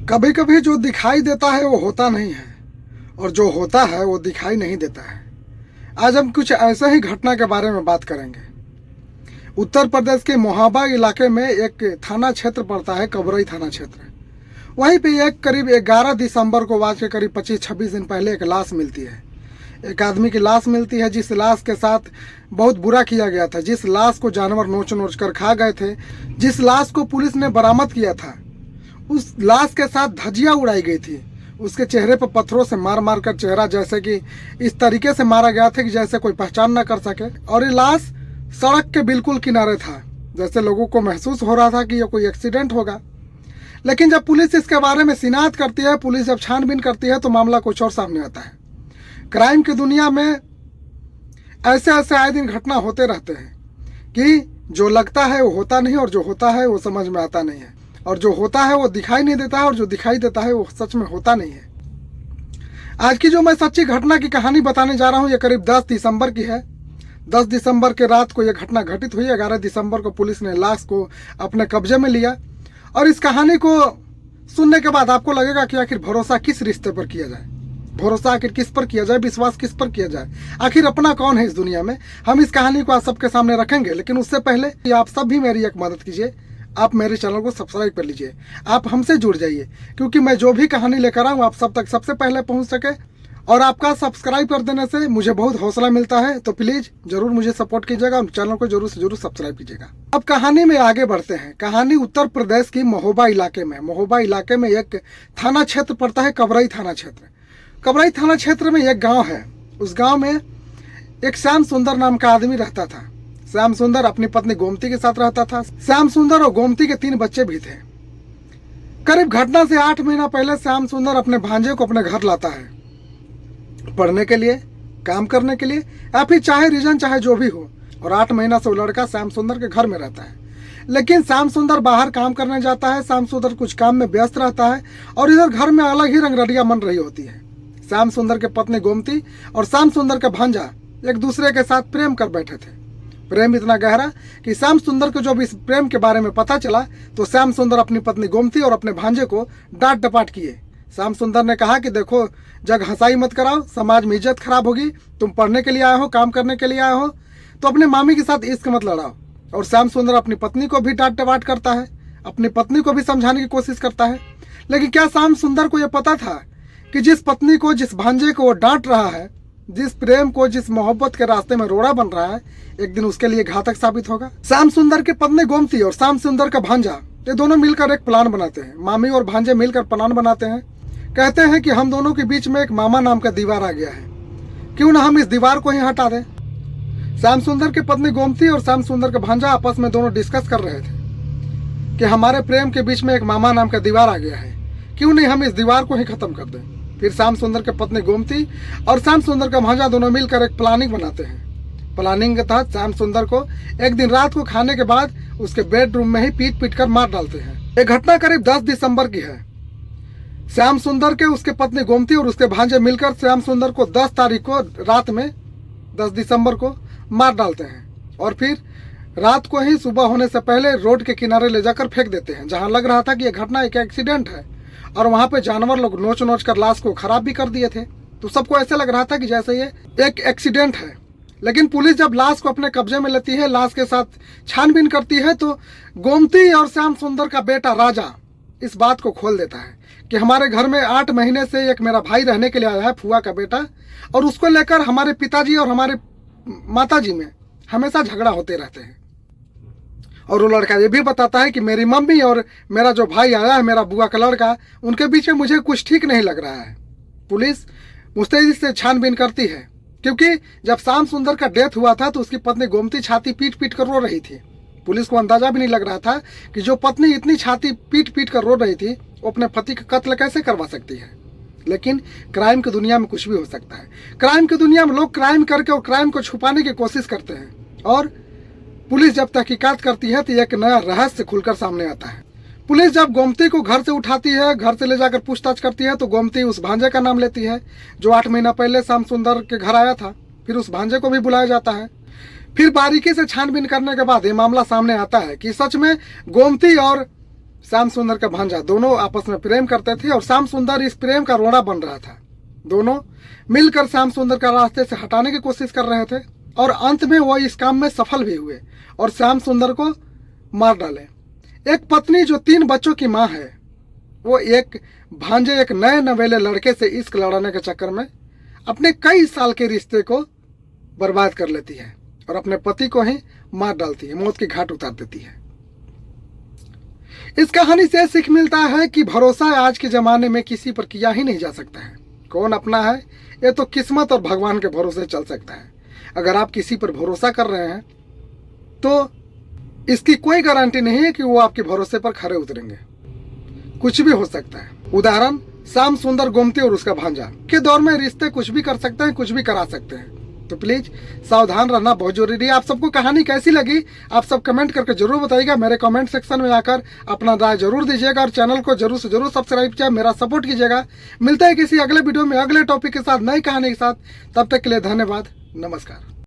कभी कभी जो दिखाई देता है वो होता नहीं है और जो होता है वो दिखाई नहीं देता है। आज हम कुछ ऐसे ही घटना के बारे में बात करेंगे। उत्तर प्रदेश के मोहाबा इलाके में एक थाना क्षेत्र पड़ता है, कबरई थाना क्षेत्र। वहीं पे एक करीब 11 दिसंबर को आज के करीब 25-26 दिन पहले एक लाश मिलती है। एक आदमी की लाश मिलती है जिस लाश के साथ बहुत बुरा किया गया था, जिस लाश को जानवर नोच नोच कर खा गए थे, जिस लाश को पुलिस ने बरामद किया था, उस लाश के साथ धज्जियां उड़ाई गई थी। उसके चेहरे पर पत्थरों से मार मार कर चेहरा जैसे कि इस तरीके से मारा गया था कि जैसे कोई पहचान ना कर सके। और ये लाश सड़क के बिल्कुल किनारे था, जैसे लोगों को महसूस हो रहा था कि ये कोई एक्सीडेंट होगा। लेकिन जब पुलिस इसके बारे में शिनाख्त करती है, पुलिस जब छानबीन करती है तो मामला कुछ और सामने आता है। क्राइम की दुनिया में ऐसे ऐसे आए दिन घटना होते रहते हैं कि जो लगता है वो होता नहीं और जो होता है वो समझ में आता नहीं है, और जो होता है वो दिखाई नहीं देता है और जो दिखाई देता है वो सच में होता नहीं है। आज की जो मैं सच्ची घटना की कहानी बताने जा रहा हूँ, ये करीब 10 दिसंबर की है। 10 दिसंबर के रात को यह घटना घटित हुई। 11 दिसंबर को पुलिस ने लाश को अपने कब्जे में लिया। और इस कहानी को सुनने के बाद आपको लगेगा कि आखिर भरोसा किस रिश्ते पर किया जाए, भरोसा आखिर किस पर किया जाए, विश्वास किस पर किया जाए, आखिर अपना कौन है इस दुनिया में। हम इस कहानी को आप सबके सामने रखेंगे, लेकिन उससे पहले कि आप सब भी मेरी एक मदद कीजिए। आप मेरे चैनल को सब्सक्राइब कर लीजिए, आप हमसे जुड़ जाइए, क्योंकि मैं जो भी कहानी लेकर आऊँ आप सब तक सबसे पहले पहुँच सके। और आपका सब्सक्राइब कर देने से मुझे बहुत हौसला मिलता है, तो प्लीज़ जरूर मुझे सपोर्ट कीजिएगा और चैनल को जरूर से जरूर सब्सक्राइब कीजिएगा। अब कहानी में आगे बढ़ते हैं। कहानी उत्तर प्रदेश की महोबा इलाके में। महोबा इलाके में एक थाना क्षेत्र पड़ता है, कबरई थाना क्षेत्र। कबरई थाना क्षेत्र में एक गाँव है। उस गाँव में एक श्याम सुंदर नाम का आदमी रहता था। श्याम सुंदर अपनी पत्नी गोमती के साथ रहता था। श्याम सुंदर और गोमती के 3 बच्चे भी थे। करीब घटना से 8 महीना पहले श्याम सुंदर अपने भांजे को अपने घर लाता है, पढ़ने के लिए, काम करने के लिए, या फिर चाहे रीजन चाहे जो भी हो। और 8 महीना से वो लड़का श्याम सुंदर के घर में रहता है। लेकिन श्याम सुंदर बाहर काम करने जाता है। श्याम सुंदर कुछ काम में व्यस्त रहता है और इधर घर में अलग ही रंगरलियां मन रही होती है। श्याम सुंदर के पत्नी गोमती और श्याम सुंदर का भांजा एक दूसरे के साथ प्रेम कर बैठे थे। प्रेम इतना गहरा कि श्याम सुंदर को जब इस प्रेम के बारे में पता चला तो श्याम सुंदर अपनी पत्नी गोमती और अपने भांजे को डांट डपाट किए। श्याम सुंदर ने कहा कि देखो, जग हंसाई मत कराओ, समाज में इज्जत खराब होगी। तुम पढ़ने के लिए आए हो, काम करने के लिए आए हो, तो अपने मामी के साथ इश्क मत लड़ाओ। और श्याम सुंदर अपनी पत्नी को भी डांट डपाट करता है, अपनी पत्नी को भी समझाने की कोशिश करता है। लेकिन क्या श्याम सुंदर को यह पता था कि जिस पत्नी को, जिस भांजे को वो डांट रहा है, जिस प्रेम को, जिस मोहब्बत के रास्ते में रोड़ा बन रहा है, एक दिन उसके लिए घातक साबित होगा। श्याम सुंदर के पत्नी गोमती और श्याम सुंदर का भांजा, ये दोनों मिलकर एक प्लान बनाते हैं। मामी और भांजे मिलकर प्लान बनाते हैं। कहते हैं कि हम दोनों के बीच में एक मामा नाम का दीवार आ गया है, क्यों ना हम इस दीवार को ही हटा दें। श्याम सुंदर की पत्नी गोमती और श्याम सुंदर का भांजा आपस में दोनों डिस्कस कर रहे थे कि हमारे प्रेम के बीच में एक मामा नाम का दीवार आ गया है, क्यों नहीं हम इस दीवार को ही खत्म कर दें। फिर श्याम सुंदर के पत्नी गोमती और श्याम सुंदर का भांजा दोनों मिलकर एक प्लानिंग बनाते हैं। प्लानिंग के तहत श्याम सुंदर को एक दिन रात को खाने के बाद उसके बेडरूम में ही पीट पीट कर मार डालते हैं। ये घटना करीब 10 दिसंबर की है। श्याम सुंदर के, उसके पत्नी गोमती और उसके भांजे मिलकर श्याम सुंदर को 10 तारीख को रात में, 10 दिसंबर को मार डालते हैं। और फिर रात को ही सुबह होने से पहले रोड के किनारे ले जाकर फेंक देते हैं, जहां लग रहा था कि यह घटना एक एक्सीडेंट है। और वहां पे जानवर लोग नोच नोच कर लाश को खराब भी कर दिए थे, तो सबको ऐसे लग रहा था कि जैसे ये एक एक्सीडेंट है। लेकिन पुलिस जब लाश को अपने कब्जे में लेती है, लाश के साथ छानबीन करती है, तो गोमती और श्याम सुंदर का बेटा राजा इस बात को खोल देता है कि हमारे घर में 8 महीने से एक मेरा भाई रहने के लिए आया है, फुआ का बेटा, और उसको लेकर हमारे पिताजी और हमारे माताजी में हमेशा झगड़ा होते रहते हैं। और वो लड़का ये भी बताता है कि मेरी मम्मी और मेरा जो भाई आया है, मेरा बुआ का लड़का, उनके बीच में मुझे कुछ ठीक नहीं लग रहा है। पुलिस मुस्तैदी से छानबीन करती है, क्योंकि जब श्याम सुंदर का डेथ हुआ था तो उसकी पत्नी गोमती छाती पीट पीट कर रो रही थी। पुलिस को अंदाजा भी नहीं लग रहा था कि जो पत्नी इतनी छाती पीट पीट कर रो रही थी वो अपने पति का कत्ल कैसे करवा सकती है। लेकिन क्राइम की दुनिया में कुछ भी हो सकता है। क्राइम की दुनिया में लोग क्राइम करके और क्राइम को छुपाने की कोशिश करते हैं, और पुलिस जब तहकीकात करती है तो एक नया रहस्य खुलकर सामने आता है। पुलिस जब गोमती को घर से उठाती है, घर से ले जाकर पूछताछ करती है, तो गोमती उस भांजे का नाम लेती है जो 8 महीना पहले श्याम सुंदर के घर आया था। फिर उस भांजे को भी बुलाया जाता है। फिर बारीकी से छानबीन करने के बाद ये मामला सामने आता है कि सच में गोमती और श्याम सुंदर का भांजा दोनों आपस में प्रेम करते थे और श्याम सुंदर इस प्रेम का रोड़ा बन रहा था। दोनों मिलकर श्याम सुंदर का रास्ते से हटाने की कोशिश कर रहे थे और अंत में वो इस काम में सफल भी हुए और श्याम सुंदर को मार डाले। एक पत्नी जो 3 बच्चों की माँ है, वो एक भांजे एक नए नवेले लड़के से इश्क लड़ाने के चक्कर में अपने कई साल के रिश्ते को बर्बाद कर लेती है और अपने पति को ही मार डालती है, मौत के घाट उतार देती है। इस कहानी से सीख मिलता है कि भरोसा आज के जमाने में किसी पर किया ही नहीं जा सकता है। कौन अपना है ये तो किस्मत और भगवान के भरोसे चल सकता है। अगर आप किसी पर भरोसा कर रहे हैं तो इसकी कोई गारंटी नहीं है कि वो आपके भरोसे पर खरे उतरेंगे, कुछ भी हो सकता है। उदाहरण श्याम सुंदर गोमती और उसका भांजा के दौर में रिश्ते कुछ भी कर सकते हैं, कुछ भी करा सकते हैं। तो प्लीज सावधान रहना बहुत जरूरी है। आप सबको कहानी कैसी लगी आप सब कमेंट करके जरूर बताइएगा। मेरे कमेंट सेक्शन में आकर अपना राय जरूर दीजिएगा और चैनल को जरूर से जरूर सब्सक्राइब कीजिए, मेरा सपोर्ट कीजिएगा। मिलते हैं किसी अगले वीडियो में अगले टॉपिक के साथ, नई कहानी के साथ। तब तक के लिए धन्यवाद, नमस्कार।